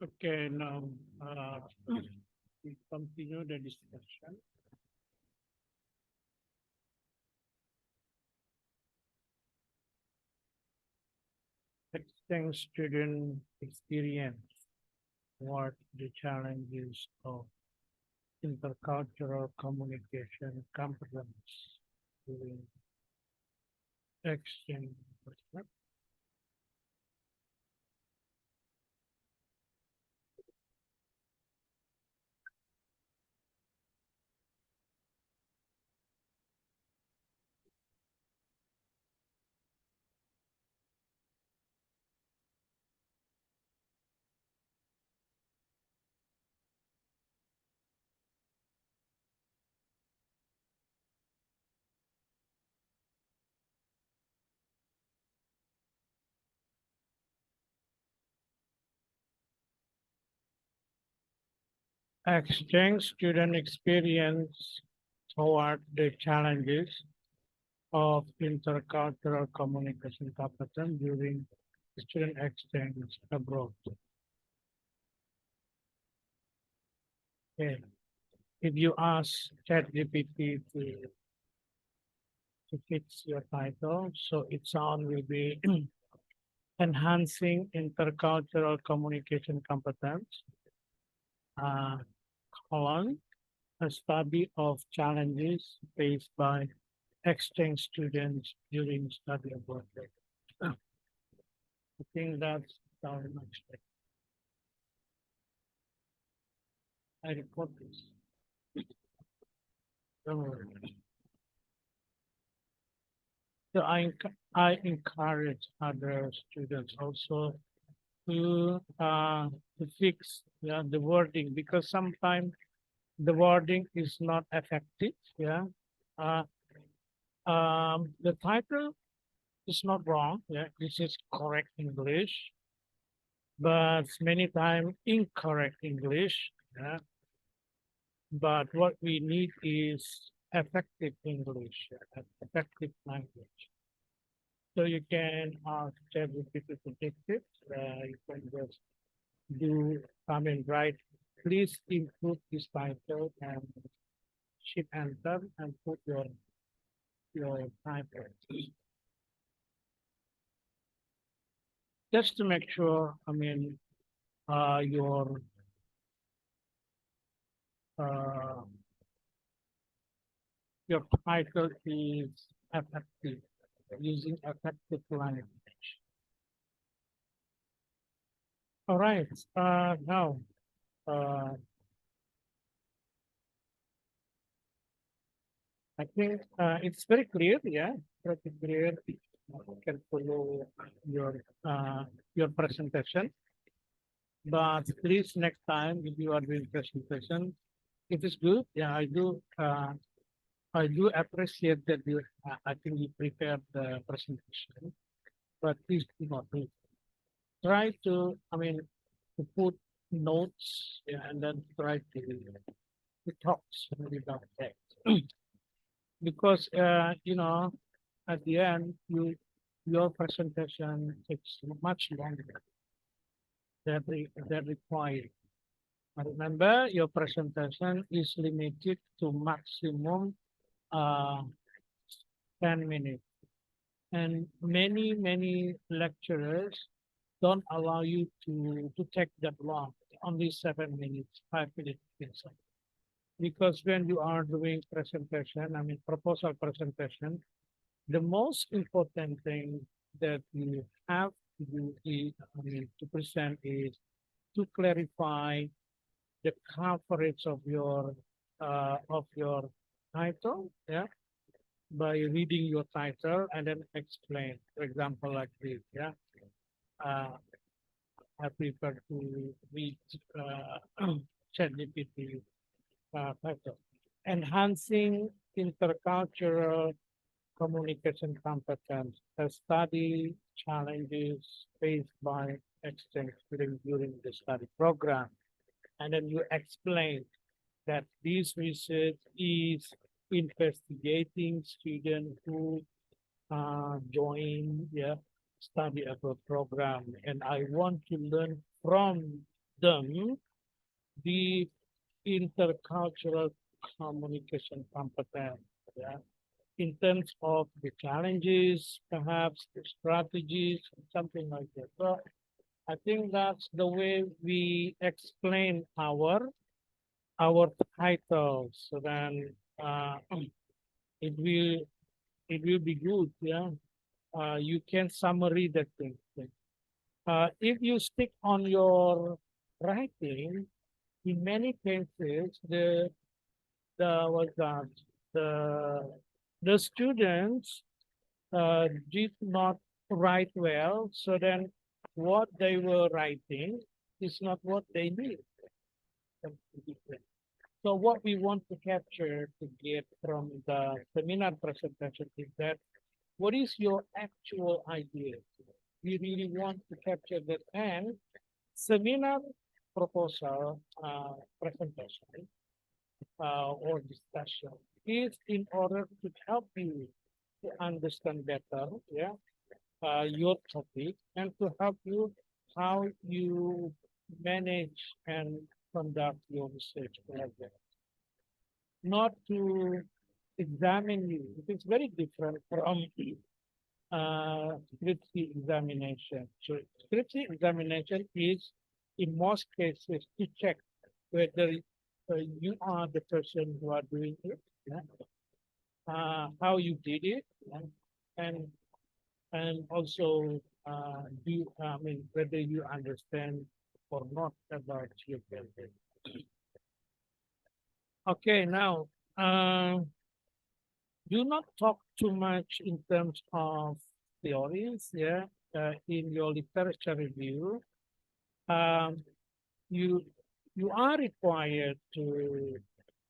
Okay, now we continue the discussion. Exchange student experience. What the challenges of intercultural communication competence during exchange. Exchange student experience toward the challenges of intercultural communication competence during student exchange abroad. Okay. If you ask ChatGPT to fix your title, so its sound will be enhancing intercultural communication competence, uh, colon, a study of challenges faced by exchange students during study abroad. I think that's very much. I report this. Don't worry. So I encourage other students also to fix, yeah, the wording, because sometimes the wording is not effective. Yeah. Uh, the title is not wrong. Yeah. This is correct English, but many times incorrect English. Yeah. But what we need is effective English, effective language. So you can ask ChatGPT to fix it. You can just do, I mean, write, please improve this title and hit enter and put your title. Just to make sure, I mean, your uh, your title is effective, using effective language. All right. Now, uh, I think it's very clear. Yeah, pretty clear. You can follow your uh, your presentation. But please, next time if you are doing presentation, it is good. Yeah, I do appreciate that you. I think you prepared the presentation, but please do not do. Try to. I mean, to put notes, yeah, and then try to talk without text. Because at the end your presentation takes much longer than required. Remember, your presentation is limited to maximum uh, 10 minutes. And many lecturers don't allow you to take that long, only 7 minutes, 5 minutes. Inside. Because when you are doing presentation, I mean proposal presentation, the most important thing that you have to do is, I mean, to present is to clarify the coverage of your title, yeah, by reading your title and then explain. For example, like this, yeah. Uh, I prefer to read ChatGPT title. Enhancing intercultural communication competence, a study challenges faced by exchange students during the study program. And then you explain that this research is investigating students who join, yeah, study abroad program. And I want to learn from them the intercultural communication competence, yeah, in terms of the challenges, perhaps the strategies, something like that. So I think that's the way we explain our titles. So then it will it will be good, yeah. You can summary that thing. If you stick on your writing, in many cases, the what that the the students did not write well. So then, what they were writing is not what they need. So what we want to capture to get from the seminar presentation is that what is your actual idea? We really want to capture that, and seminar proposal presentation or discussion is in order to help you to understand better, yeah, your topic, and to help you how you manage and conduct your research project. Not to examine you. It is very different from scriptsy examination. So scriptsy examination is, in most cases, to check whether you are the person who are doing it, yeah, how you did it, yeah, and and also I mean, whether you understand or not about your building. Okay, now do not talk too much in terms of theories, yeah. In your literature review, um, you you are required to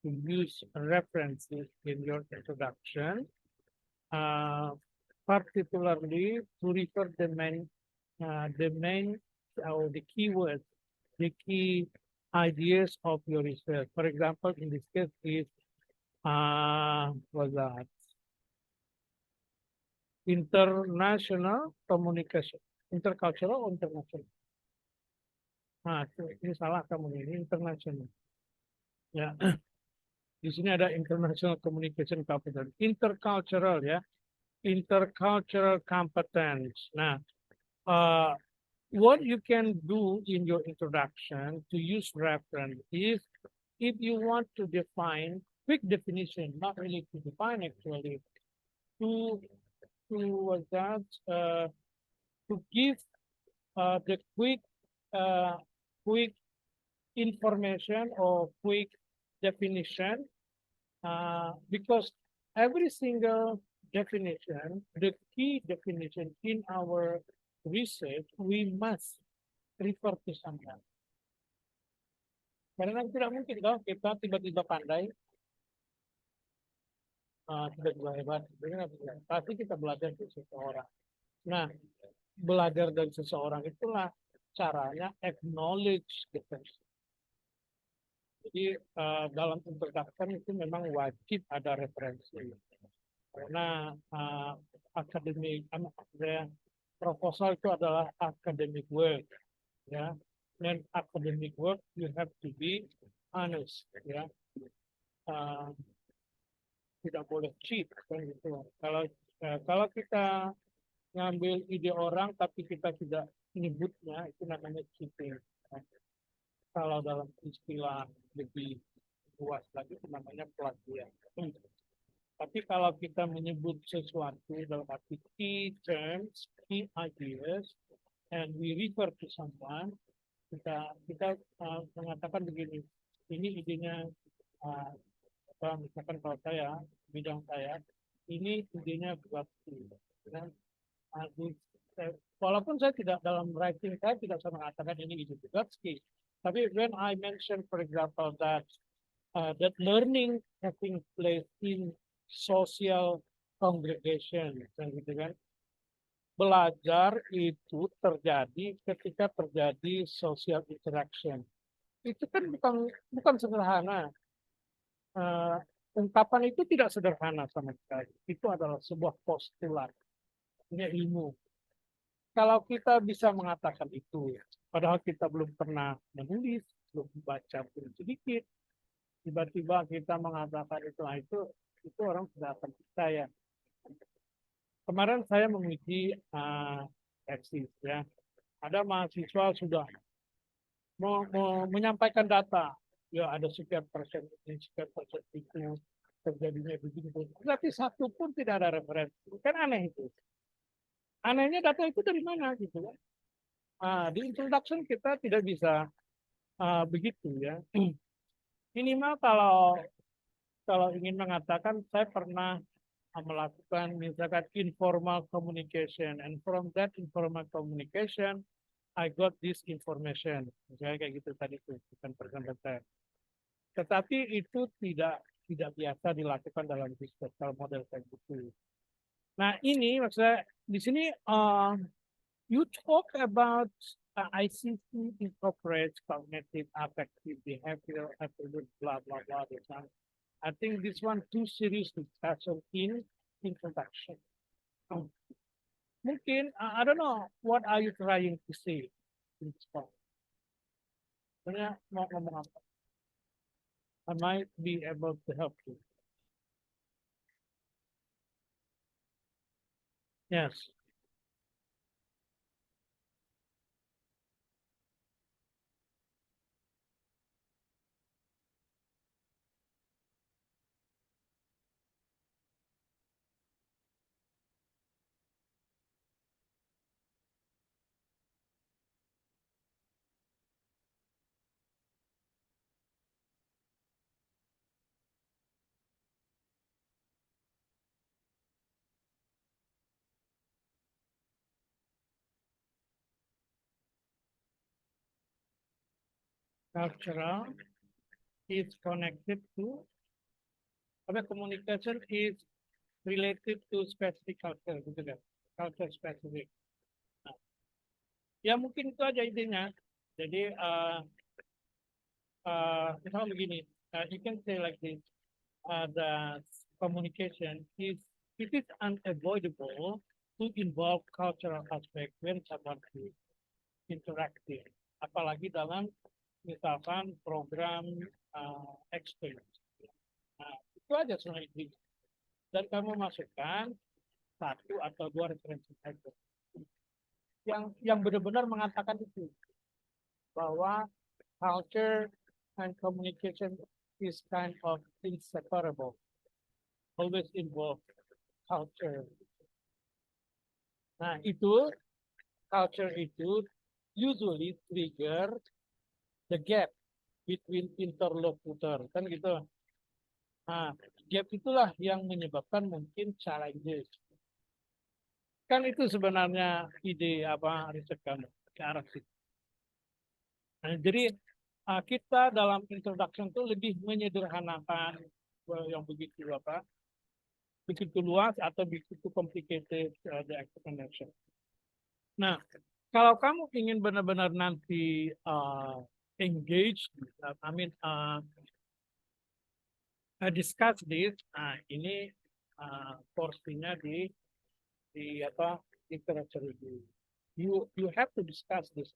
use references in your introduction, uh, particularly to refer the main or the keywords, the key ideas of your research. For example, in this case is was that international communication, intercultural or international. Nah, ini salah kamu nih, ini international. Ya, di sini ada international communication competence, intercultural ya, intercultural competence. Nah, uh, what you can do in your introduction to use reference is, if you want to define quick definition, not really to define actually, to that to give the uh, quick information or quick definition, because every single definition, the key definition in our research, we must refer to someone. Karena tidak mungkin dong kita tiba-tiba pandai, tiba-tiba hebat. Pasti kita belajar dari seseorang. Nah, belajar dari seseorang itulah caranya acknowledge the person. Jadi dalam introduction itu memang wajib ada referensi. Karena akademik, proposal itu adalah academic work, ya. Dan academic work you have to be honest, ya. Tidak boleh cheat, kan gitu. Kalau kita ngambil ide orang tapi kita tidak menyebutnya, itu namanya cheating. Kalau dalam istilah lebih luas lagi itu namanya plagiat. Tapi kalau kita menyebut sesuatu dalam arti key terms, key ideas, and we refer to someone, kita mengatakan begini, ini idenya, misalkan kalau saya, bidang saya, ini idenya Vygotsky. Dan walaupun saya tidak dalam writing, saya tidak bisa mengatakan ini ide Vygotsky. Tapi when I mention, for example, that learning taking place in social congregation, gitu kan? Belajar itu terjadi ketika terjadi social interaction. Itu kan bukan sederhana. Ungkapan itu tidak sederhana sama sekali. Itu adalah sebuah postulat, punya ilmu. Kalau kita bisa mengatakan itu, Padahal kita belum pernah menulis, belum baca pun sedikit. Tiba-tiba kita mengatakan itu orang sudah akan percaya. Kemarin saya menguji tesis ya. Ada mahasiswa sudah menyampaikan data. Ya ada sekian persen ini, sekian persen itu terjadinya begini. Tapi satu pun tidak ada referensi. Kan aneh itu. Anehnya data itu dari mana gitu kan? Di introduction kita tidak bisa begitu ya. Minimal kalau ingin mengatakan saya pernah melakukan misalkan informal communication, and from that informal communication I got this information. Misalnya kayak gitu tadi itu bukan presenter. Tetapi itu tidak biasa dilakukan dalam disposal model kayak gitu. Nah ini maksudnya di sini you talk about ICT incorporates cognitive, affective, behavioral attributes, blah blah blah. I think this one too serious discussion in introduction. Mungkin I don't know what are you trying to say in this part. Sebenarnya mau ngomong apa? I might be able to help you. Yes. Cultural is connected to communication is related to specific culture, gitu kan? Culture specific. Nah, ya mungkin itu aja intinya. Jadi misalnya begini, you can say like this, the communication is it is unavoidable to involve cultural aspect when someone is interacting, apalagi dalam misalkan program exchange. Nah, itu aja sebenarnya. Dan kamu masukkan satu atau dua referensi saja yang benar-benar mengatakan itu bahwa culture and communication is kind of inseparable, always involve culture. Nah itu culture itu usually trigger the gap between interlocutor kan gitu. Nah gap itulah yang menyebabkan mungkin challenges. Kan itu sebenarnya ide apa riset kamu ke arah situ. Nah, jadi kita dalam introduction itu lebih menyederhanakan yang begitu begitu luas atau begitu complicated the explanation. Nah, kalau kamu ingin benar-benar nanti engage, I mean discuss this, ini porsinya di literature review. You have to discuss this.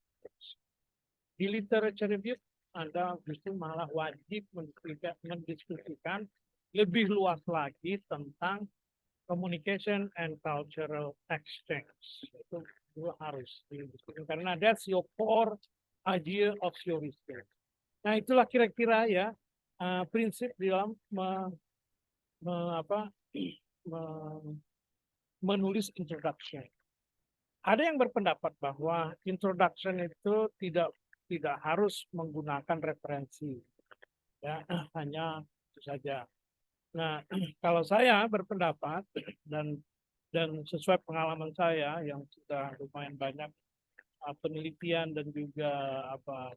Di literature review Anda justru malah wajib mendiskusikan lebih luas lagi tentang communication and cultural exchange. Itu harus didiskusikan karena that's your core idea of your research. Nah itulah kira-kira ya prinsip di dalam menulis introduction. Ada yang berpendapat bahwa introduction itu tidak harus menggunakan referensi, ya hanya itu saja. Nah, kalau saya berpendapat dan sesuai pengalaman saya yang sudah lumayan banyak penelitian dan juga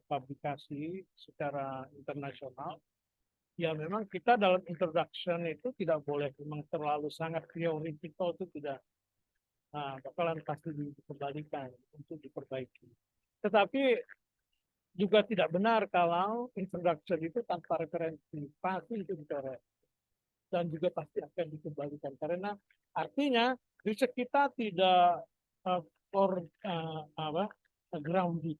publikasi secara internasional, ya memang kita dalam introduction itu tidak boleh memang terlalu sangat theoretical, itu tidak bakalan pasti dikembalikan untuk diperbaiki. Tetapi juga tidak benar kalau introduction itu tanpa referensi, pasti itu dicoret dan juga pasti akan dikembalikan karena artinya riset kita tidak grounded,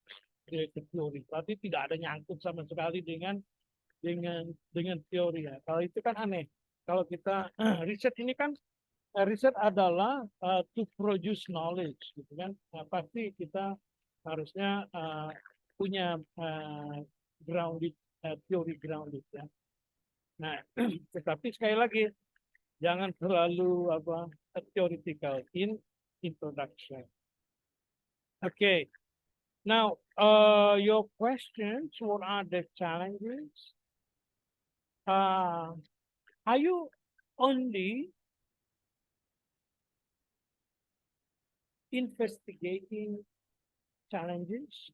related teori. Berarti tidak ada nyangkut sama sekali dengan teori ya. Kalau itu kan aneh. Kalau kita riset ini kan riset adalah to produce knowledge, gitu kan. Nah, pasti kita harusnya punya grounded teori grounded ya. Nah, tetapi sekali lagi jangan terlalu theoretical in introduction. Okay. Now, your questions, what are the challenges? Are you only investigating challenges?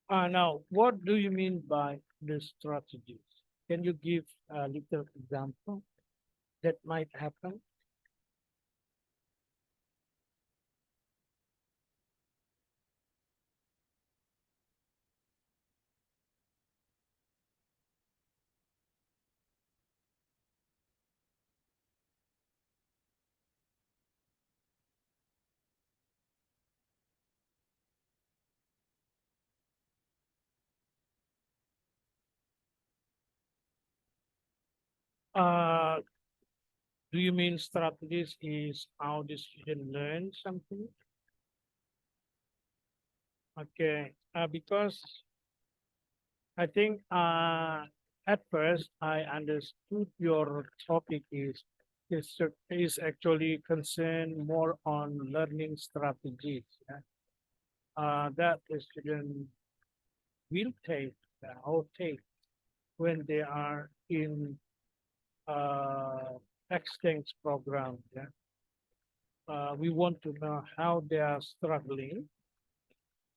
Now, what do you mean by the strategies? Can you give a little example that might happen? Uh, do you mean strategies is how the student learns something? Okay, because I think at first I understood your topic is actually concerned more on learning strategies, yeah? That the student will take or take when they are in exchange program. Yeah? We want to know how they are struggling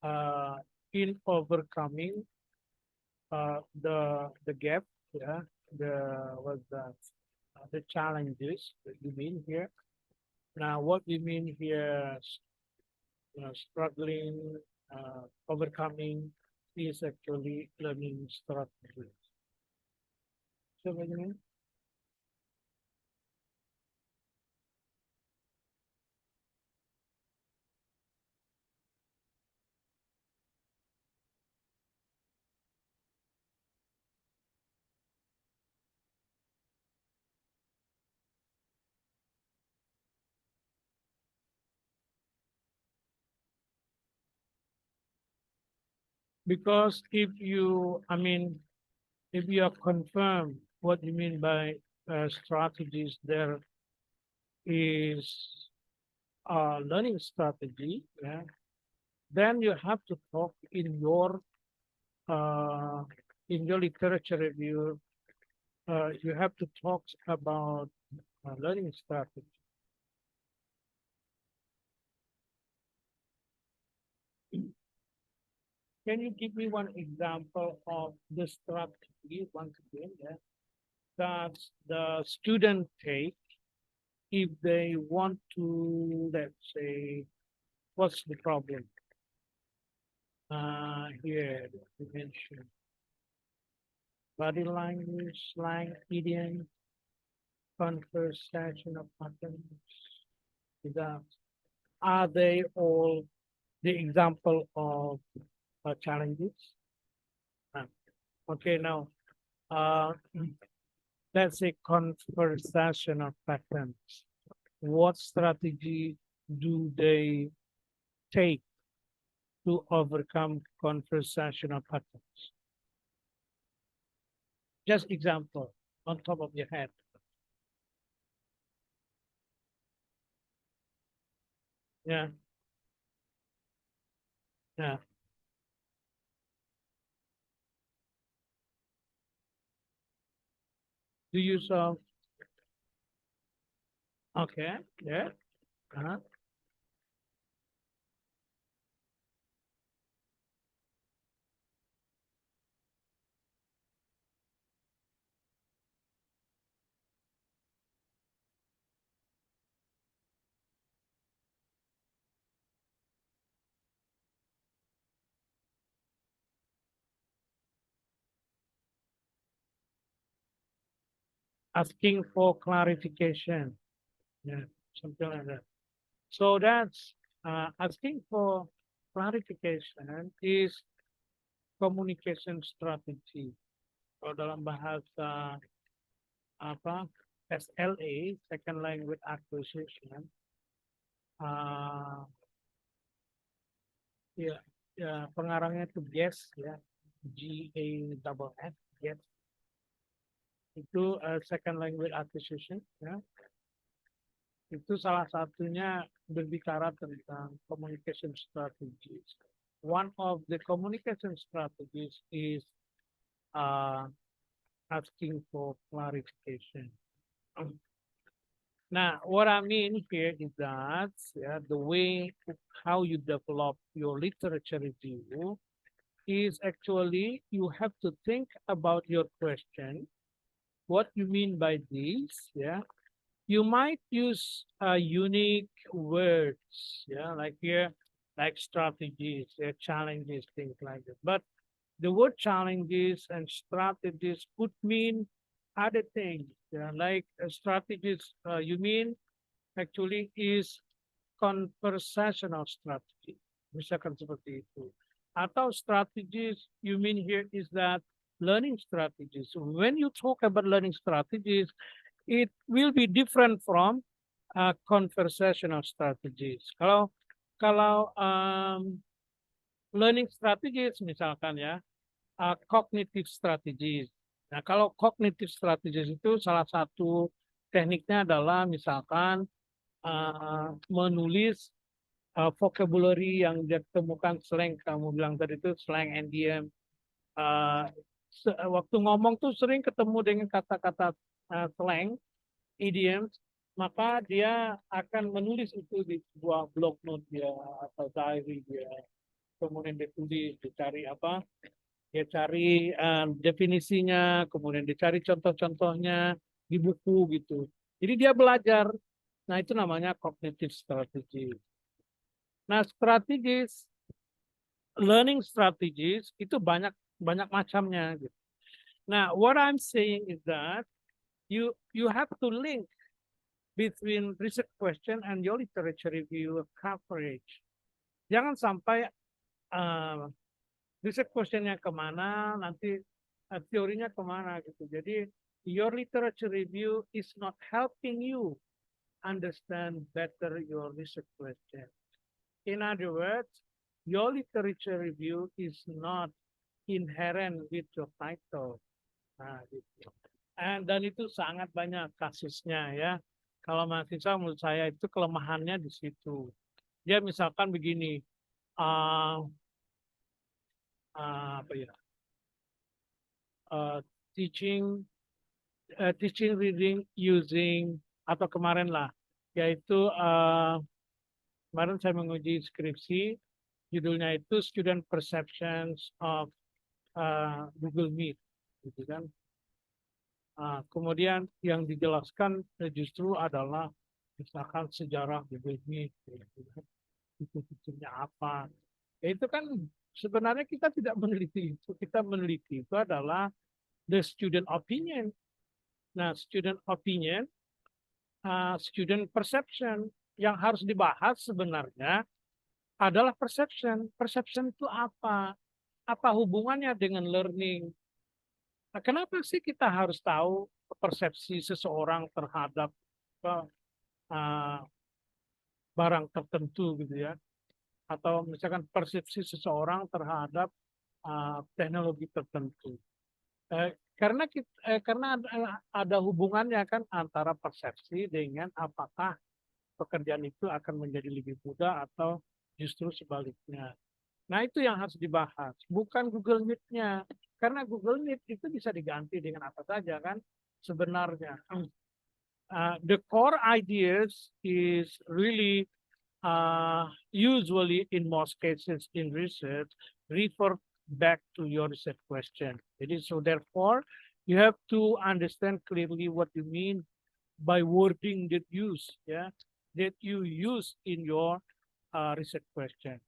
uh, in overcoming the gap, yeah, the challenges that you mean here. Now, what we mean here, struggling, overcoming, is actually learning strategies. So what do you mean? Because if you are confirmed what you mean by strategies, there is a learning strategy, yeah, then you have to talk uh, in your literature review. You have to talk about learning strategy. Can you give me one example of the strategy once again, yeah, that the student take if they want to, let's say, what's the problem? Here we mentioned body language, slang, idiom, conversational patterns. That are they all the example of challenges? Uh, okay, now uh, let's say conversational patterns. What strategy do they take to overcome conversational patterns? Just example on top of your head. Yeah, yeah. Do you solve? Okay, yeah. Uh-huh. Asking for clarification. Yeah. something like that. So that's asking for clarification is communication strategy. Kalau dalam bahasa apa SLA, second language acquisition, uh, ya, ya pengarangnya itu GAS ya, GASS, GAS itu second language acquisition ya. Itu salah satunya berbicara tentang communication strategies. One of the communication strategies is uh, asking for clarification. Now, what I mean here is that the way how you develop your literature review is actually you have to think about your question, what you mean by this, yeah. You might use unique words, yeah, like here, like strategies, challenges, things like that. But the word challenges and strategies could mean other things, yeah, like strategies. You mean actually is conversational strategy, misalkan seperti itu. Atau strategies you mean here is that learning strategies. When you talk about learning strategies, it will be different from conversational strategies. Kalau learning strategies misalkan ya, cognitive strategies. Nah, kalau cognitive strategies itu salah satu tekniknya adalah misalkan menulis vocabulary yang dia temukan slang, kamu bilang tadi itu slang idiom. Waktu ngomong tuh sering ketemu dengan kata-kata slang, idioms, maka dia akan menulis itu di sebuah blog note dia atau diary dia. Kemudian dia tulis, dicari apa? Dia cari definisinya, kemudian dicari contoh-contohnya di buku gitu. Jadi dia belajar. Nah, itu namanya cognitive strategy. Nah, strategis, learning strategies itu banyak macamnya. Gitu. Nah, what I'm saying is that you have to link between research question and your literature review coverage. Jangan sampai research questionnya kemana, nanti teorinya kemana gitu. Jadi your literature review is not helping you understand better your research question. In other words, your literature review is not inherent with your title. Nah, gitu. Dan itu sangat banyak kasusnya ya. Kalau mahasiswa menurut saya itu kelemahannya di situ. Dia misalkan begini, apa ya, teaching reading using atau kemarin lah, yaitu kemarin saya menguji skripsi, judulnya itu Student Perceptions of Google Meet, gitu kan. Kemudian yang dijelaskan justru adalah misalkan sejarah Google Meet, gitu kan. Itu fiturnya apa. Ya, itu kan sebenarnya kita tidak meneliti itu. Kita meneliti itu adalah the student opinion. Nah, student opinion, student perception yang harus dibahas sebenarnya adalah perception. Perception itu apa? Apa hubungannya dengan learning? Nah, kenapa sih kita harus tahu persepsi seseorang terhadap uh, barang tertentu gitu ya? Atau misalkan persepsi seseorang terhadap teknologi tertentu. Karena ada hubungannya kan antara persepsi dengan apakah pekerjaan itu akan menjadi lebih mudah atau justru sebaliknya. Nah, itu yang harus dibahas, bukan Google Meet-nya. Karena Google Meet itu bisa diganti dengan apa saja kan sebenarnya. The core ideas is really usually in most cases in research refer back to your research question. So therefore, you have to understand clearly what you mean by wording that you use in your research question.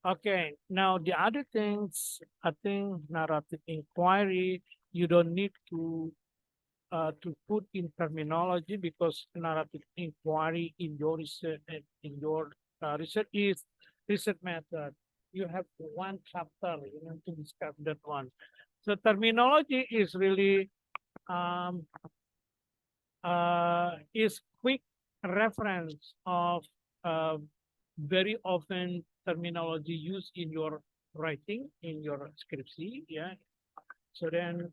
Okay, now the other things, I think narrative inquiry, you don't need to to put in terminology because narrative inquiry in your research and in your research is research method. You have one chapter, you know, to discuss that one. So terminology is really um, is quick reference of uh, very often terminology used in your writing, in your scriptsy, yeah. So then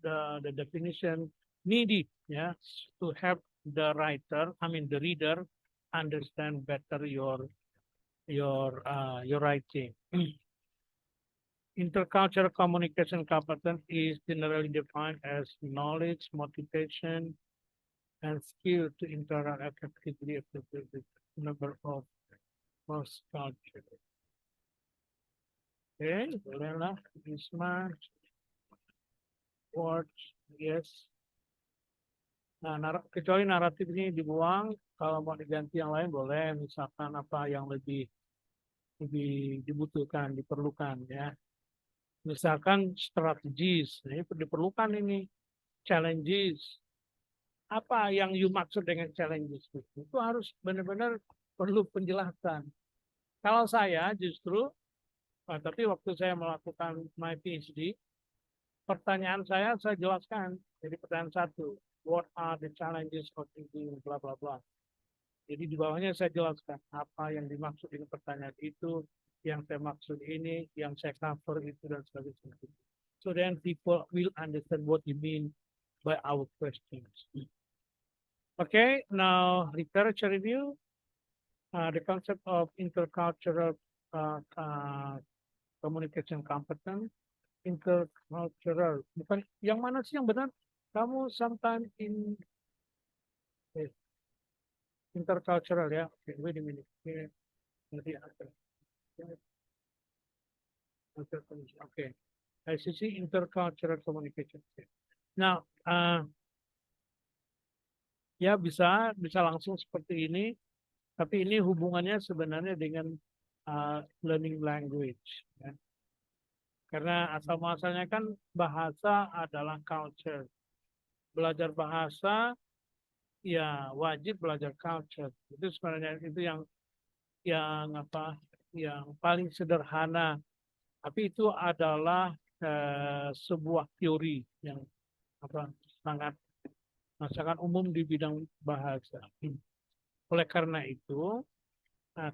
the definition needed, yeah, to help the writer, I mean the reader, understand better your writing. Intercultural communication competence is generally defined as knowledge, motivation, and skill to interact effectively with a number of cross culture. Okay, bolehlah, Isma, words, yes. Nah, kecuali naratif ini dibuang, kalau mau diganti yang lain boleh, misalkan apa yang lebih lebih dibutuhkan, diperlukan ya. Misalkan strategis, ini diperlukan ini, challenges. Apa yang you maksud dengan challenges itu harus benar-benar perlu penjelasan. Kalau saya justru, tapi waktu saya melakukan my PhD, pertanyaan saya jelaskan. Jadi pertanyaan satu, what are the challenges of thinking, bla bla bla. Jadi di bawahnya saya jelaskan apa yang dimaksud dengan pertanyaan itu, yang saya maksud ini, yang saya cover itu dan sebagainya. So then people will understand what you mean by our questions. Okay, now literature review. The concept of intercultural communication competence. Intercultural. Bukan yang mana sih yang benar? Kamu sometimes in intercultural ya. Okay, wait a minute. Nanti okay. ICC intercultural communication. Nah, ya bisa langsung seperti ini, tapi ini hubungannya sebenarnya dengan learning language. Ya. Karena asal muasalnya kan bahasa adalah culture. Belajar bahasa ya wajib belajar culture. Itu sebenarnya itu yang apa? Yang paling sederhana. Tapi itu adalah sebuah teori yang apa sangat umum di bidang bahasa. Oleh karena itu,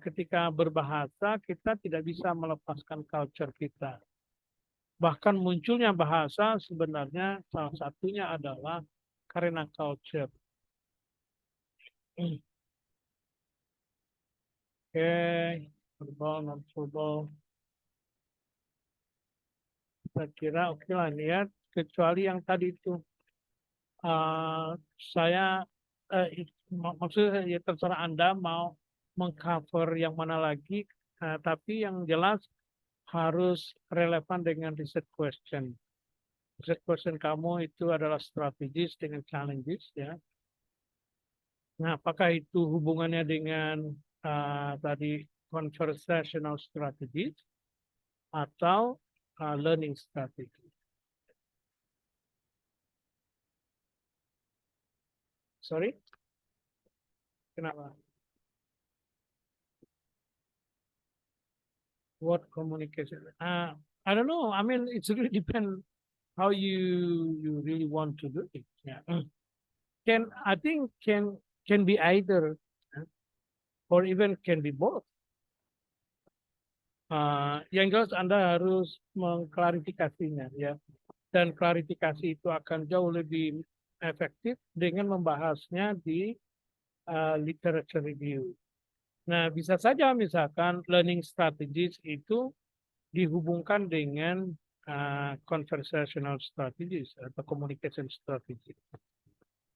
ketika berbahasa kita tidak bisa melepaskan culture kita. Bahkan munculnya bahasa sebenarnya salah satunya adalah karena culture. Oke, verbal, non verbal. Saya kira oke lah niat, kecuali yang tadi itu saya maksudnya ya terserah Anda mau mengcover yang mana lagi, tapi yang jelas harus relevan dengan research question. Research question kamu itu adalah strategis dengan challenges ya. Nah, apakah itu hubungannya dengan tadi conversational strategies atau learning strategy? Sorry, kenapa? What communication? I don't know. I mean, it's really depend how you really want to do it. Yeah. I think can be either, or even can be both. Yang jelas Anda harus mengklarifikasinya ya, dan klarifikasi itu akan jauh lebih efektif dengan membahasnya di literature review. Nah, bisa saja misalkan learning strategies itu dihubungkan dengan conversational strategies atau communication strategies.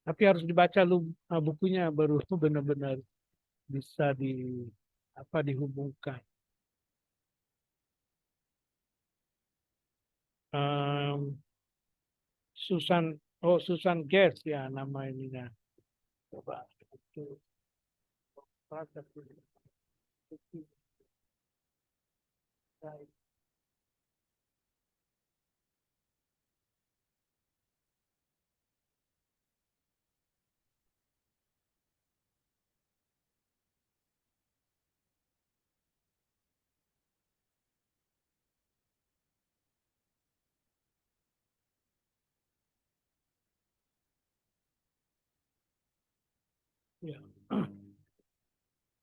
Tapi harus dibaca lu bukunya baru benar-benar bisa dihubungkan. Susan Guest ya nama ininya. Coba itu. Ya.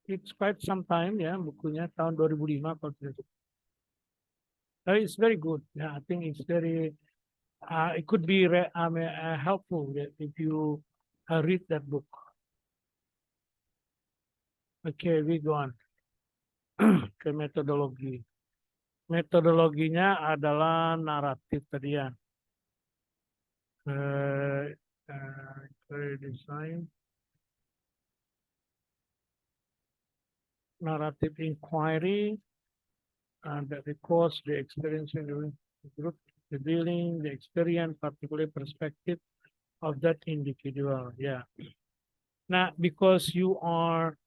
It's quite some time ya bukunya tahun 2005 kalau tidak salah. But it's very good. Yeah, I think it's very it could be helpful if you read that book. Okay, we go on ke metodologi. Metodologinya adalah naratif tadi ya. Uh, Design, narrative inquiry, that records the experience in the group, revealing the experience, particular perspective of that individual. Yeah. Now, because you are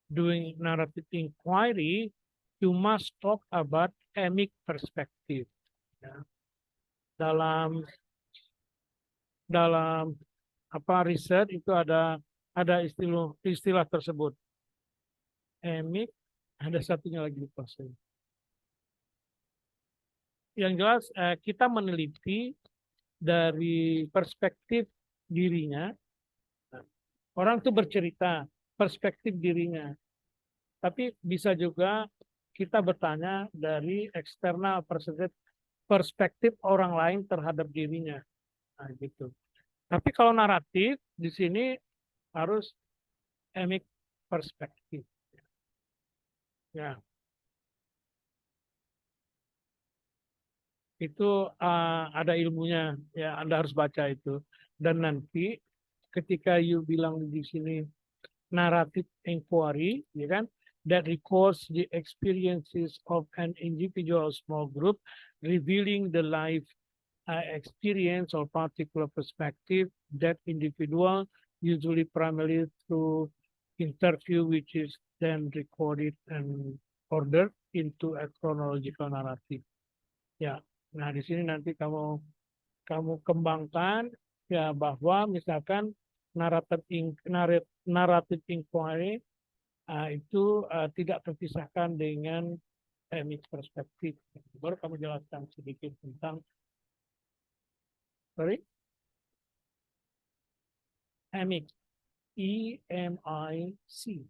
doing narrative inquiry, you must talk about emic perspective. Ya. Dalam dalam apa riset itu ada istilah tersebut. Emic, ada satunya lagi lupa saya. Yang jelas kita meneliti dari perspektif dirinya. Orang tuh bercerita perspektif dirinya. Tapi bisa juga kita bertanya dari eksternal perspektif orang lain terhadap dirinya. Nah, gitu. Tapi kalau naratif di sini harus emic perspektif. Ya, itu ada ilmunya. Ya, Anda harus baca itu. Dan nanti ketika you bilang di sini narrative inquiry, ya kan, that records the experiences of an individual or small group, revealing the life experience or particular perspective that individual, usually primarily through interview, which is then recorded and ordered into a chronological narrative. Ya, nah di sini nanti kamu kamu kembangkan ya bahwa misalkan narrative inquiry itu tidak terpisahkan dengan emic perspektif. Baru kamu jelaskan sedikit tentang sorry, emic, EMIC.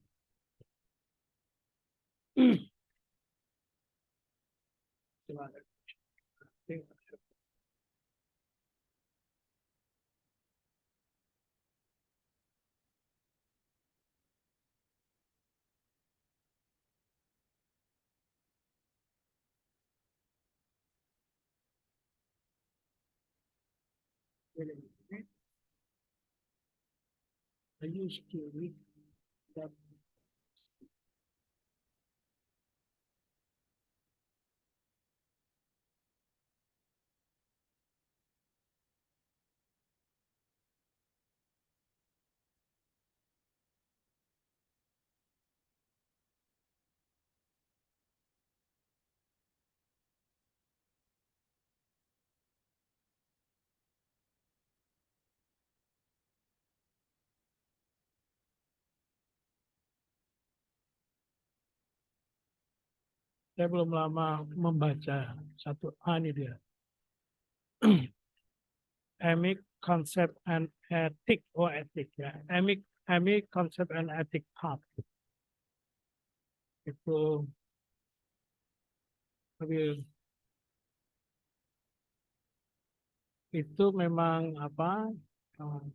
I used to read that. Saya belum lama membaca satu ini dia. Emic concept and ethic etik ya. Emic concept and ethic path. Itu tapi itu memang apa? um,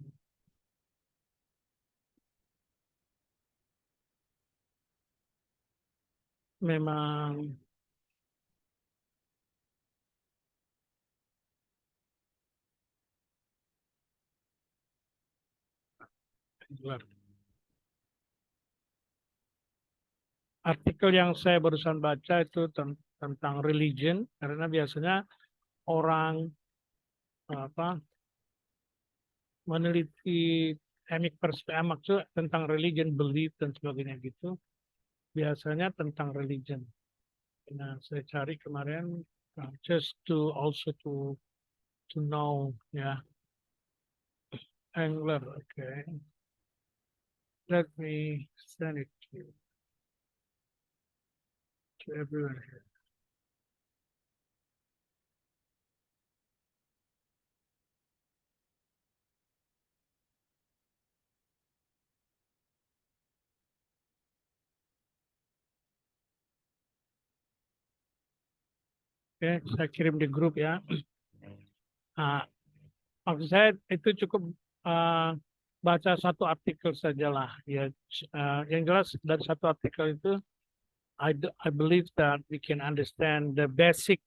Memang artikel yang saya barusan baca itu tentang religion karena biasanya orang apa meneliti emic perspektif maksud tentang religion belief dan sebagainya gitu biasanya tentang religion. Nah, saya cari kemarin just to also to know ya Angler. Okay, let me send it to everyone here. Oke, saya kirim di grup ya. Nah, maksud saya itu cukup baca satu artikel sajalah ya. Yang jelas dari satu artikel itu I believe that we can understand the basic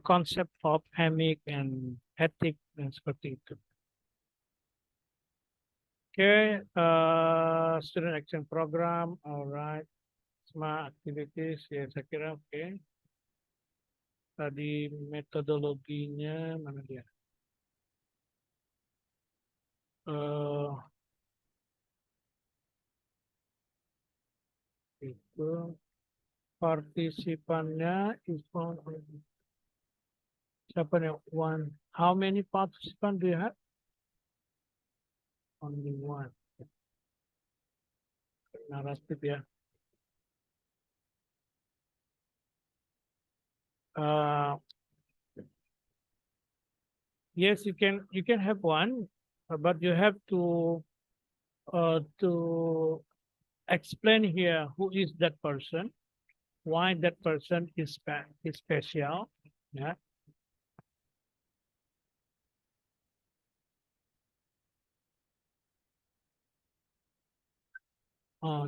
concept of emic and ethic dan seperti itu. Oke, student action program, alright, smart activities, ya saya kira oke. Tadi metodologinya mana dia? Itu partisipannya is siapa nih? One. How many participants do you have? Only one. Naratif ya. Uh, yes, you can have one, but you have to explain here who is that person, why that person is special. Yeah.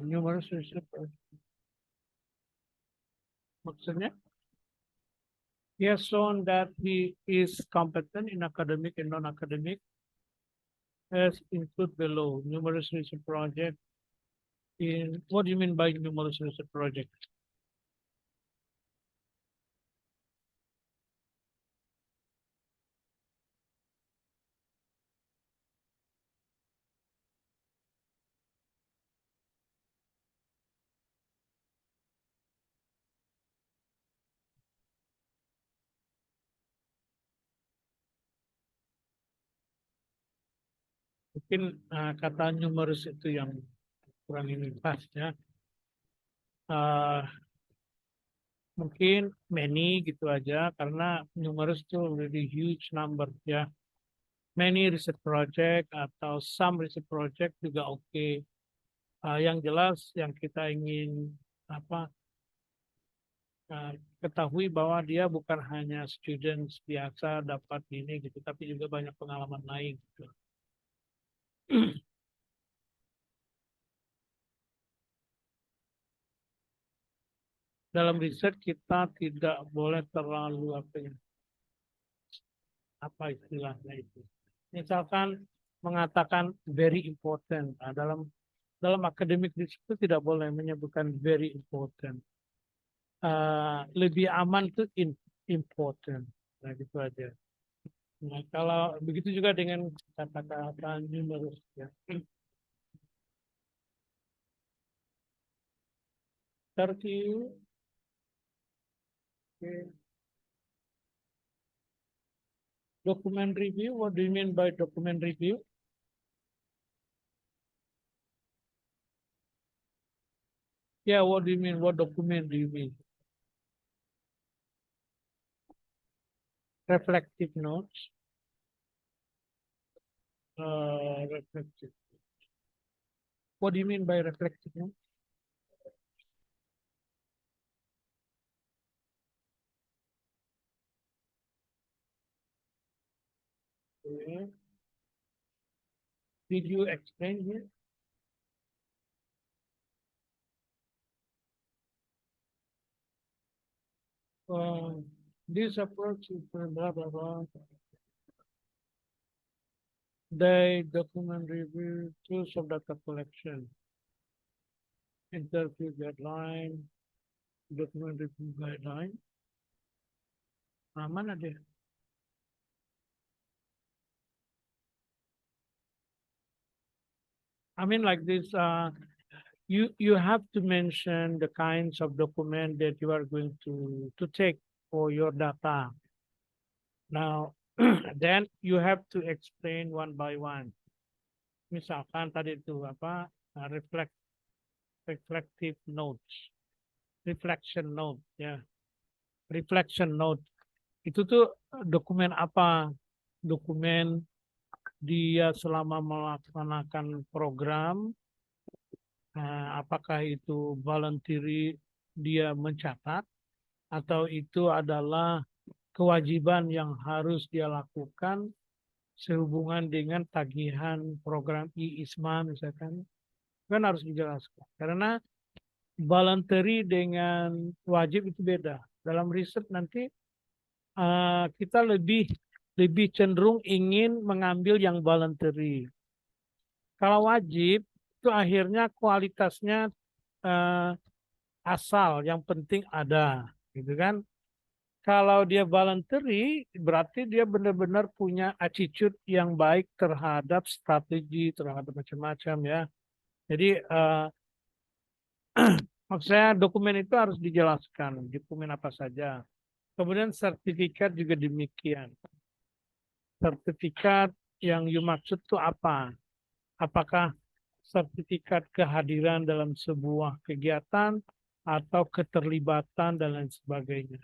Numerous research. Maksudnya, he has shown that he is competent in academic and non-academic, as include below numerous research project. In what do you mean by numerous research project? Mungkin kata numerous itu yang kurang ini pas ya. Uh, Mungkin many gitu aja karena numerous itu really huge number ya. Many research project atau some research project juga oke. Yang jelas yang kita ingin apa ketahui bahwa dia bukan hanya students biasa dapat ini gitu, tapi juga banyak pengalaman lain gitu. Dalam riset kita tidak boleh terlalu apa istilahnya itu. Misalkan mengatakan very important. Nah, dalam akademik riset itu tidak boleh menyebutkan very important. Lebih aman itu important. Nah, gitu aja. Nah, kalau begitu juga dengan kata-kata numerous ya. Turkey, okay. Document review, what do you mean by document review? Yeah, what do you mean? What document do you mean? Reflective notes. Reflective. What do you mean by reflective notes? Okay. Did you explain here? This approach is blah, blah, blah. They document review tools of data collection, interview guideline, document review guideline. Mana dia? I mean, like this, you have to mention the kinds of document that you are going to take for your data. Now, then you have to explain one by one. Misalkan tadi itu apa reflective notes, reflection note ya, reflection note itu tuh dokumen apa? Dokumen dia selama melaksanakan program, apakah itu voluntary dia mencatat atau itu adalah kewajiban yang harus dia lakukan sehubungan dengan tagihan program ISMA misalkan, kan harus dijelaskan. Karena voluntary dengan wajib itu beda. Dalam riset nanti kita lebih cenderung ingin mengambil yang voluntary. Kalau wajib itu akhirnya kualitasnya asal, yang penting ada, gitu kan? Kalau dia voluntary, berarti dia benar-benar punya attitude yang baik terhadap strategi, terhadap macam-macam ya. Jadi maksud saya dokumen itu harus dijelaskan, dokumen apa saja. Kemudian sertifikat juga demikian. Sertifikat yang you maksud itu apa? Apakah sertifikat kehadiran dalam sebuah kegiatan atau keterlibatan dan lain sebagainya.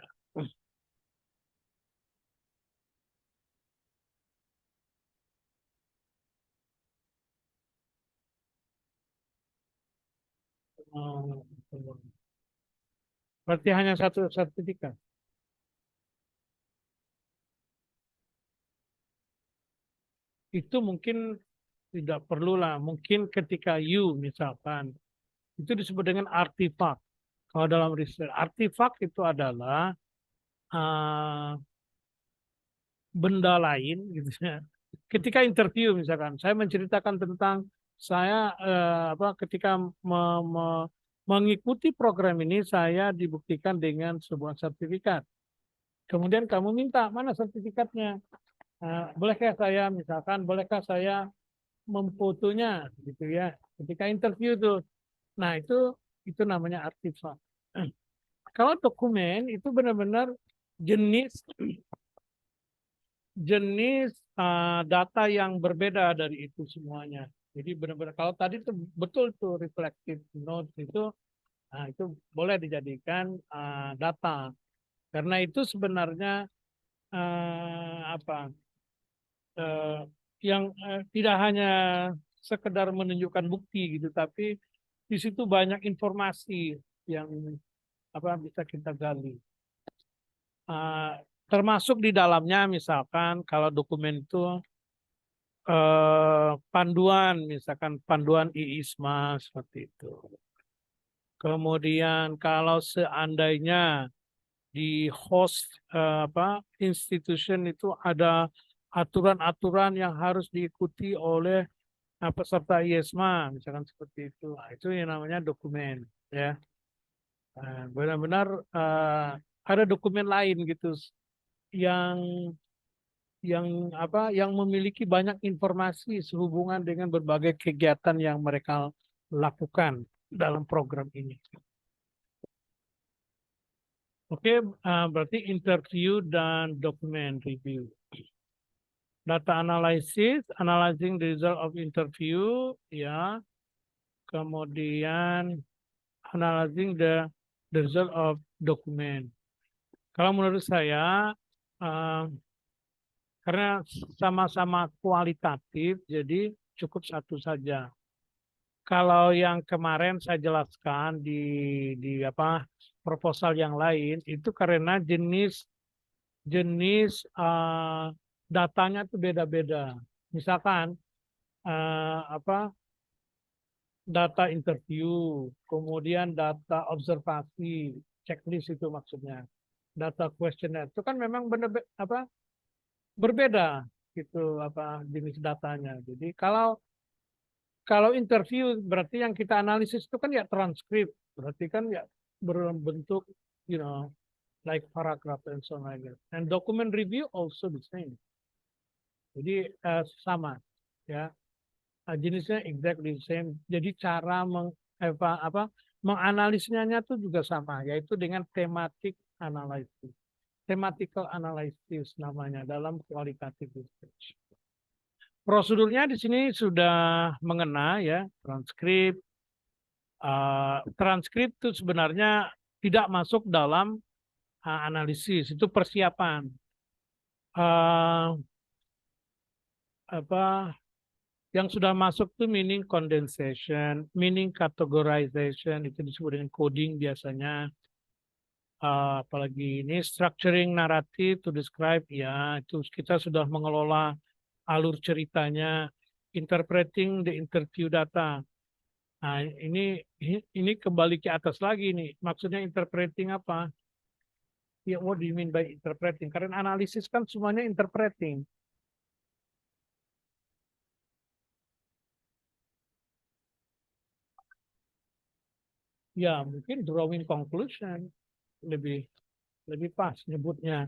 Oh, berarti hanya satu sertifikat. Itu mungkin tidak perlulah. Mungkin ketika you misalkan, itu disebut dengan artifak. Kalau dalam riset, artifak itu adalah uh, benda lain gitu ya. Ketika interview misalkan, saya menceritakan tentang saya ketika mengikuti program ini saya dibuktikan dengan sebuah sertifikat. Kemudian kamu minta mana sertifikatnya? Bolehkah saya misalkan, bolehkah saya memfotonya gitu ya? Ketika interview tuh, nah itu namanya artifak. Kalau dokumen itu benar-benar jenis jenis data yang berbeda dari itu semuanya. Jadi benar-benar kalau tadi itu betul tuh reflective notes itu boleh dijadikan data karena itu sebenarnya apa yang tidak hanya sekedar menunjukkan bukti gitu, tapi di situ banyak informasi yang apa bisa kita gali. Uh, Termasuk di dalamnya misalkan kalau dokumen itu panduan, misalkan panduan IISMA seperti itu. Kemudian kalau seandainya di host institution itu ada aturan-aturan yang harus diikuti oleh peserta IISMA, misalkan seperti itu. Nah, itu yang namanya dokumen, ya. Benar-benar ada dokumen lain gitu yang yang memiliki banyak informasi sehubungan dengan berbagai kegiatan yang mereka lakukan dalam program ini. Oke, berarti interview dan document review. Data analysis, analyzing the result of interview, ya. Kemudian analyzing the result of document. Kalau menurut saya, karena sama-sama kualitatif, jadi cukup satu saja. Kalau yang kemarin saya jelaskan di proposal yang lain itu karena jenis datanya itu beda-beda. Misalkan data interview, kemudian data observasi, checklist itu maksudnya. Data questionnaire itu kan memang benar berbeda gitu jenis datanya. Jadi kalau interview berarti yang kita analisis itu kan ya transkrip, berarti kan ya berbentuk like paragraph and so on like that. And document review also the same. Jadi sama ya. Jenisnya exactly the same. Jadi cara menganalisnya tuh juga sama, yaitu dengan thematic analysis. Thematical analysis namanya dalam qualitative research. Prosedurnya di sini sudah mengena ya, transkrip. Transkrip itu sebenarnya tidak masuk dalam analisis, itu persiapan. Yang sudah masuk tuh meaning condensation, meaning categorization, itu disebut dengan coding biasanya. apalagi ini structuring naratif to describe, ya itu kita sudah mengelola alur ceritanya, interpreting the interview data. Nah, ini kembali ke atas lagi nih. Maksudnya interpreting apa? Ya, what do you mean by interpreting? Karena analisis kan semuanya interpreting. Ya, mungkin drawing conclusion lebih lebih pas nyebutnya.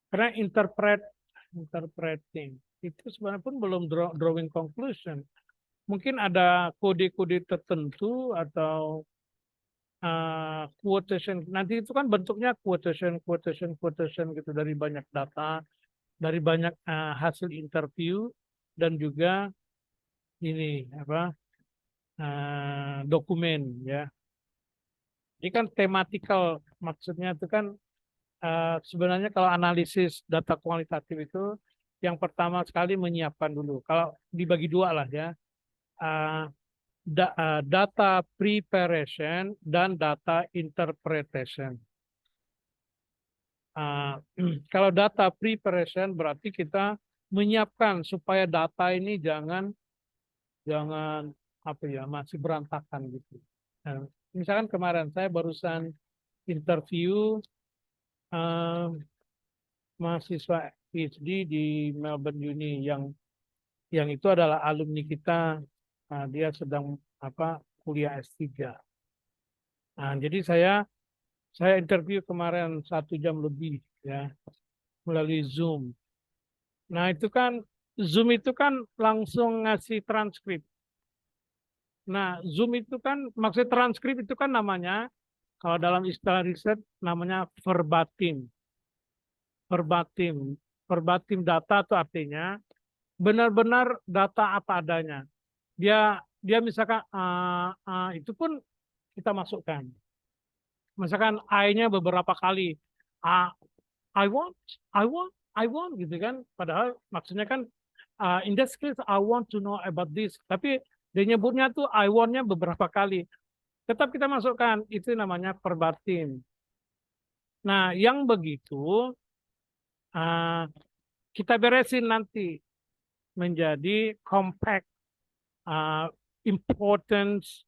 Karena interpreting itu sebenarnya pun belum drawing conclusion. Mungkin ada kode-kode tertentu atau quotation. Nanti itu kan bentuknya quotation gitu dari banyak data, dari banyak hasil interview dan juga ini apa dokumen ya. Ini kan tematikal, maksudnya itu kan sebenarnya kalau analisis data kualitatif itu yang pertama sekali menyiapkan dulu. Kalau dibagi dua lah ya, uh, data preparation dan data interpretation. Kalau data preparation berarti kita menyiapkan supaya data ini jangan jangan apa ya masih berantakan gitu. Nah, misalkan kemarin saya barusan interview uh, mahasiswa PhD di Melbourne Uni yang itu adalah alumni kita. Dia sedang apa kuliah S3. Nah, jadi saya interview kemarin 1 jam lebih ya melalui Zoom. Nah, itu kan Zoom itu kan langsung ngasih transkrip. Nah, Zoom itu kan maksud transkrip itu kan namanya kalau dalam istilah riset namanya verbatim. Verbatim. Verbatim data itu artinya benar-benar data apa adanya. Dia dia misalkan itu pun kita masukkan. Misalkan I-nya beberapa kali. Uh, I want, I want, I want gitu kan. Padahal maksudnya kan in this case I want to know about this. Tapi dia nyebutnya tuh I want-nya beberapa kali. Tetap kita masukkan. Itu namanya verbatim. Nah, yang begitu uh, kita beresin nanti menjadi compact, uh, importance,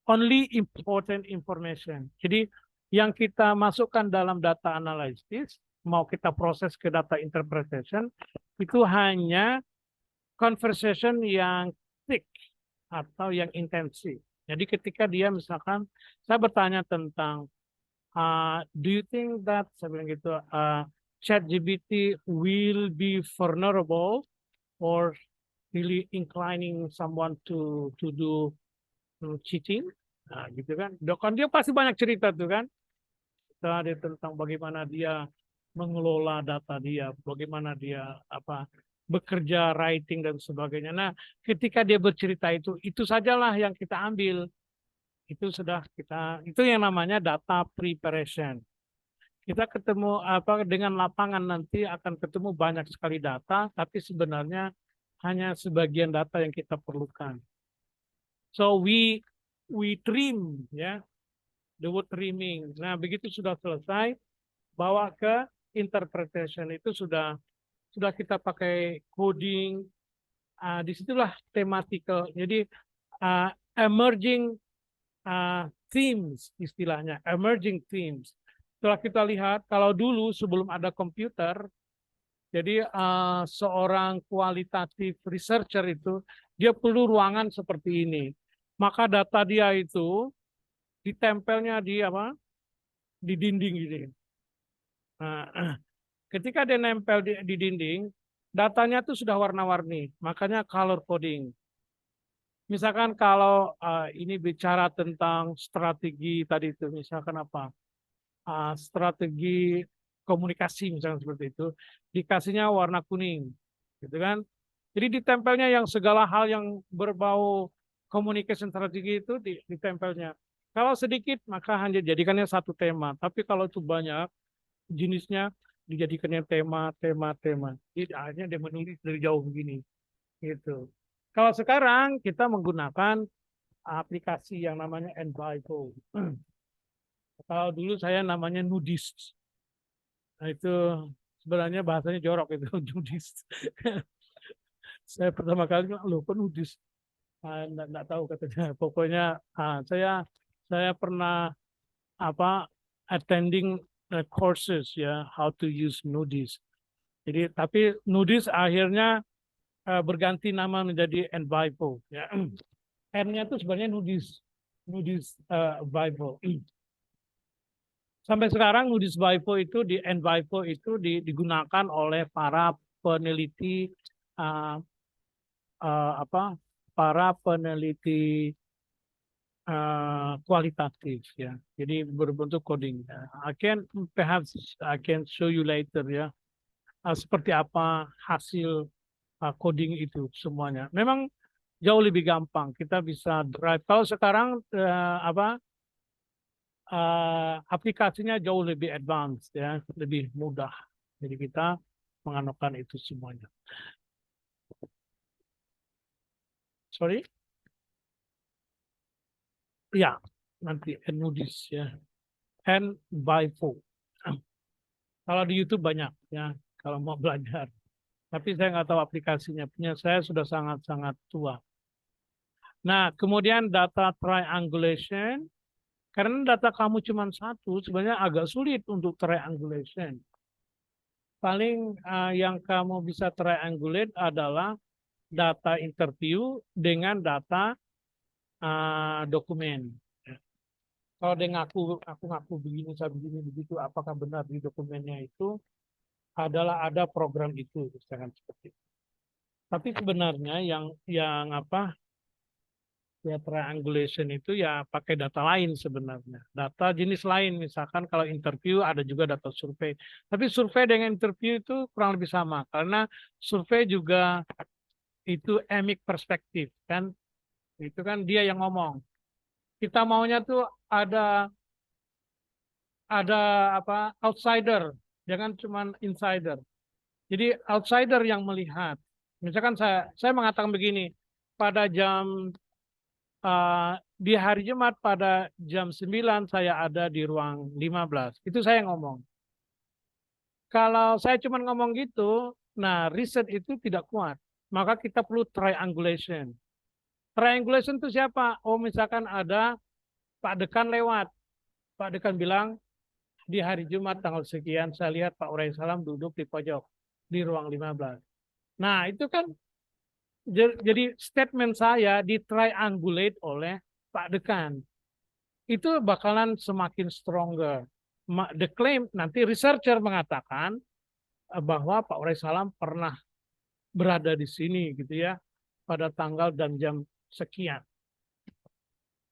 only important information. Jadi yang kita masukkan dalam data analysis, mau kita proses ke data interpretation, itu hanya conversation yang thick atau yang intensif. Jadi ketika dia misalkan, saya bertanya tentang, do you think that, saya bilang gitu, ChatGPT will be vulnerable or really inclining someone to do cheating, nah gitu kan. Kan dia pasti banyak cerita tuh kan. Dia tentang bagaimana dia mengelola data dia, bagaimana dia apa bekerja writing dan sebagainya. Nah, ketika dia bercerita itu sajalah yang kita ambil. Itu sudah kita itu yang namanya data preparation. Kita ketemu apa dengan lapangan nanti akan ketemu banyak sekali data, tapi sebenarnya hanya sebagian data yang kita perlukan. So we trim ya, the word trimming. Nah, begitu sudah selesai, bawa ke interpretation itu sudah kita pakai coding. Disitulah tematikal. Jadi emerging themes istilahnya, emerging themes. Setelah kita lihat, kalau dulu sebelum ada komputer, jadi seorang kualitatif researcher itu dia perlu ruangan seperti ini. Maka data dia itu ditempelnya di apa? Di dinding gitu. Nah, ketika dia nempel di dinding, datanya tuh sudah warna-warni, makanya color coding. Misalkan kalau ini bicara tentang strategi tadi itu, misalkan apa? Strategi komunikasi misalkan seperti itu, dikasihnya warna kuning, gitu kan? Jadi ditempelnya yang segala hal yang berbau communication strategi itu ditempelnya. Kalau sedikit maka hanya jadikannya satu tema, tapi kalau itu banyak jenisnya dijadikannya tema. Jadi akhirnya dia menulis dari jauh begini, gitu. Kalau sekarang kita menggunakan aplikasi yang namanya Envivo. Kalau dulu saya namanya nudist. Nah, itu sebenarnya bahasanya jorok itu nudist. Saya pertama kali bilang, loh kok nudist? Nggak tahu katanya. Pokoknya saya pernah apa attending courses ya how to use nudist. Jadi tapi nudist akhirnya berganti nama menjadi Envivo ya. N-nya itu sebenarnya nudist, nudist Vivo. Sampai sekarang nudist Vivo itu di Envivo itu digunakan oleh para peneliti uh, apa para peneliti kualitatif ya. Jadi berbentuk coding. Perhaps I can show you later ya. Seperti apa hasil coding itu semuanya. Memang jauh lebih gampang. Kita bisa drive. Kalau sekarang aplikasinya jauh lebih advance ya, lebih mudah. Jadi kita menganukan itu semuanya. Sorry? Ya, nanti Nudis ya. Envivo. Kalau di YouTube banyak ya, kalau mau belajar. Tapi saya nggak tahu aplikasinya. Punya saya sudah sangat-sangat tua. Nah, kemudian data triangulation. Karena data kamu cuma satu, sebenarnya agak sulit untuk triangulation. Paling yang kamu bisa triangulate adalah data interview dengan data dokumen. Kalau dia aku ngaku begini, saya begini, begitu, apakah benar di dokumennya itu ada program itu, misalkan seperti itu. Tapi sebenarnya yang apa ya triangulation itu ya pakai data lain sebenarnya. Data jenis lain, misalkan kalau interview ada juga data survei. Tapi survei dengan interview itu kurang lebih sama karena survei juga itu emic perspektif kan. Itu kan dia yang ngomong. Kita maunya tuh ada apa outsider, jangan cuma insider. Jadi outsider yang melihat. Misalkan saya mengatakan begini, pada di hari Jumat pada jam 9 saya ada di ruang 15. Itu saya ngomong. Kalau saya cuma ngomong gitu, nah riset itu tidak kuat. Maka kita perlu triangulation. Triangulation itu siapa? Oh misalkan ada Pak Dekan lewat. Pak Dekan bilang, di hari Jumat tanggal sekian saya lihat Pak Urai Salam duduk di pojok di ruang 15. Nah, itu kan jadi statement saya di triangulate oleh Pak Dekan. Itu bakalan semakin stronger. The claim nanti researcher mengatakan bahwa Pak Urai Salam pernah berada di sini gitu ya pada tanggal dan jam sekian.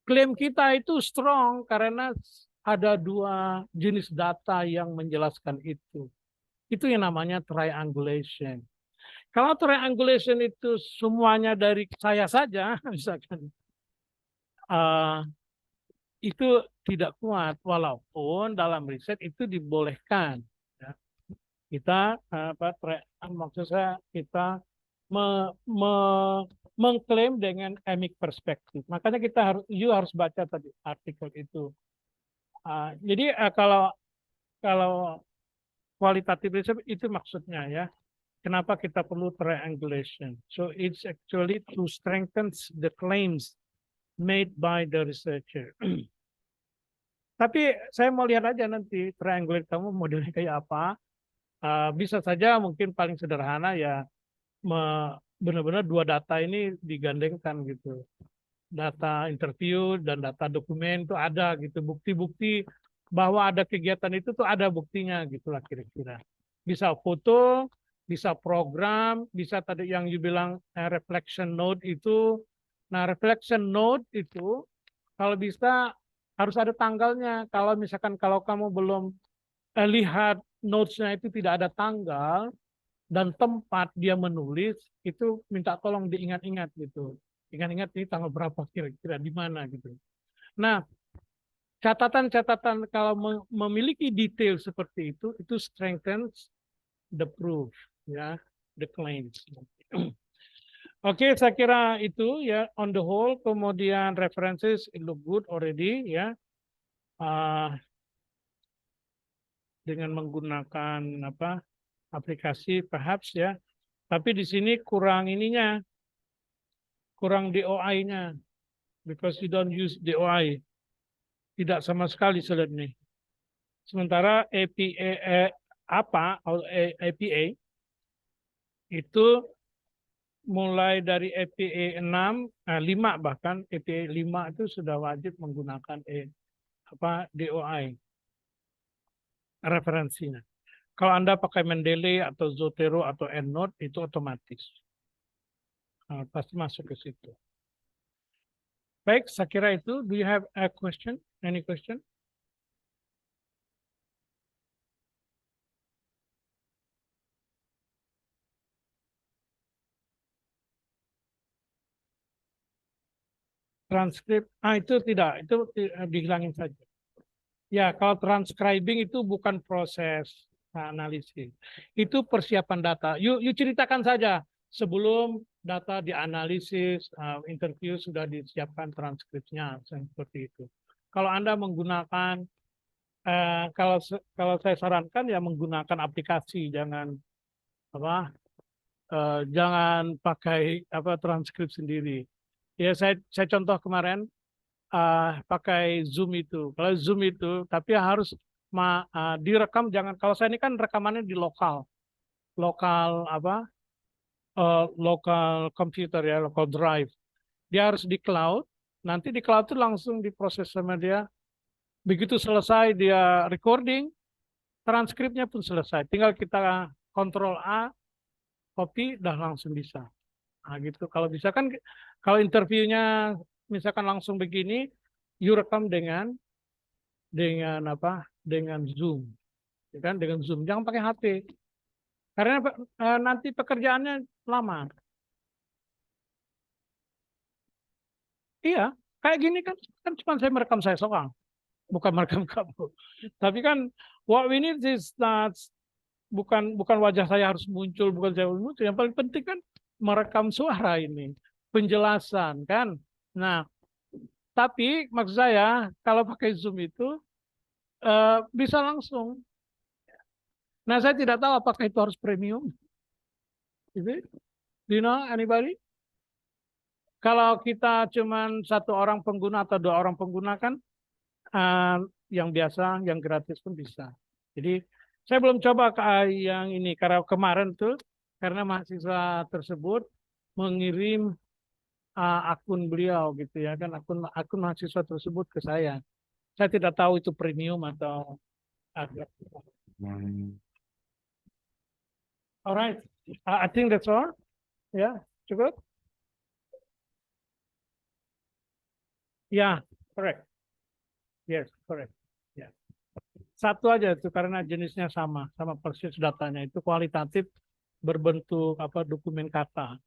Klaim kita itu strong karena ada dua jenis data yang menjelaskan itu. Itu yang namanya triangulation. Kalau triangulation itu semuanya dari saya saja, misalkan, uh, itu tidak kuat. Walaupun dalam riset itu dibolehkan. Ya. Kita, maksud saya, kita me, me, mengklaim dengan emic perspektif. Makanya you harus baca tadi artikel itu. Jadi kalau kualitatif riset itu maksudnya ya. Kenapa kita perlu triangulation? So it's actually to strengthen the claims made by the researcher. Tapi saya mau lihat aja nanti triangulate kamu modelnya kayak apa. Bisa saja mungkin paling sederhana ya benar-benar dua data ini digandengkan gitu. Data interview dan data dokumen itu ada gitu. Bukti-bukti bahwa ada kegiatan itu tuh ada buktinya gitulah kira-kira. Bisa foto, bisa program, bisa tadi yang you bilang reflection node itu. Nah, reflection node itu kalau bisa harus ada tanggalnya. Kalau misalkan kalau kamu belum lihat notes-nya itu tidak ada tanggal dan tempat dia menulis, itu minta tolong diingat-ingat gitu. Ingat-ingat ini tanggal berapa kira-kira di mana gitu. Nah, catatan-catatan kalau memiliki detail seperti itu strengthens the proof, ya, the claims. Oke, saya kira itu ya on the whole. Kemudian references it look good already ya. dengan menggunakan apa aplikasi perhaps ya. Tapi di sini kurang ininya, kurang DOI-nya because you don't use DOI. Tidak sama sekali sulit nih. Sementara APA APA itu mulai dari APA 6, 5 bahkan APA 5 itu sudah wajib menggunakan DOI referensinya. Kalau Anda pakai Mendeley atau Zotero atau EndNote itu otomatis. Pasti masuk ke situ. Baik, saya kira itu. Do you have a question? Any question? Transkrip, itu tidak, itu dihilangin saja. Ya, kalau transcribing itu bukan proses analisis. Itu persiapan data. You ceritakan saja sebelum data dianalisis, interview sudah disiapkan transkripnya seperti itu. Kalau Anda menggunakan kalau saya sarankan ya menggunakan aplikasi, jangan apa jangan pakai transkrip sendiri. Ya saya contoh kemarin pakai Zoom itu. Kalau Zoom itu, tapi harus direkam. Jangan kalau saya ini kan rekamannya di lokal lokal komputer ya, lokal drive. Dia harus di cloud. Nanti di cloud itu langsung diproses sama dia. Begitu selesai dia recording, transkripnya pun selesai. Tinggal kita kontrol A, copy, dah langsung bisa. Nah, gitu. Kalau bisa kan, kalau interviewnya misalkan langsung begini, you rekam dengan apa? Dengan Zoom, ya kan? Dengan Zoom. Jangan pakai HP, karena nanti pekerjaannya lama. Iya, kayak gini kan cuma saya merekam saya seorang, bukan merekam kamu. Tapi kan what we need is not bukan wajah saya harus muncul, bukan saya harus muncul. Yang paling penting kan merekam suara ini, penjelasan kan. Nah, tapi maksud saya kalau pakai Zoom itu bisa langsung. Nah, saya tidak tahu apakah itu harus premium. Is it? Do you know anybody? Kalau kita cuma satu orang pengguna atau dua orang pengguna kan eh, yang biasa, yang gratis pun bisa. Jadi saya belum coba yang ini karena kemarin tuh karena mahasiswa tersebut mengirim akun beliau gitu ya kan akun mahasiswa tersebut ke saya. Saya tidak tahu itu premium atau ada. Alright, I think that's all. Ya, cukup. Ya, correct. Yes, correct. Ya. Satu aja itu karena jenisnya sama persis datanya itu kualitatif berbentuk dokumen kata.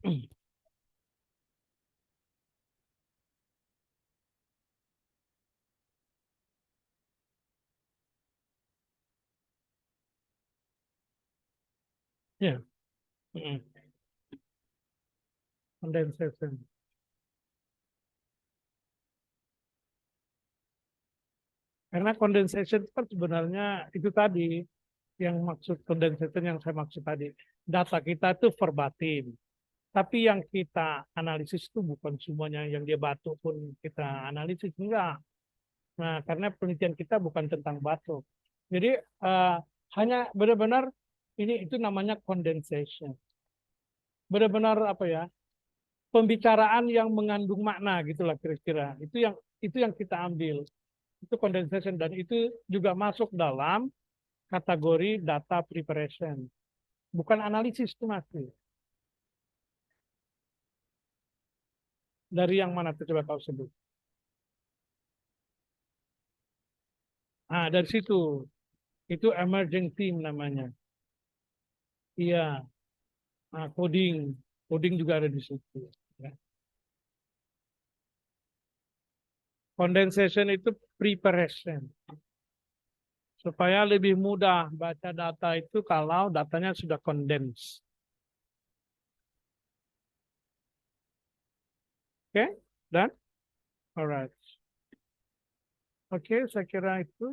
Ya, condensation. Karena condensation itu kan sebenarnya itu tadi yang maksud condensation yang saya maksud tadi. Data kita itu verbatim. Tapi yang kita analisis itu bukan semuanya yang dia batuk pun kita analisis. Enggak. Nah, karena penelitian kita bukan tentang batuk. Jadi hanya benar-benar ini itu namanya condensation. Benar-benar apa ya? Pembicaraan yang mengandung makna gitulah kira-kira. Itu yang kita ambil. Itu condensation dan itu juga masuk dalam kategori data preparation. Bukan analisis itu masih. Dari yang mana tuh coba kau sebut? Dari situ. Itu emerging team namanya. Iya, coding. Coding juga ada di situ. Ya. Condensation itu preparation. Supaya lebih mudah baca data itu kalau datanya sudah condense. Oke, okay? Dan? Alright. Oke, saya kira itu ya.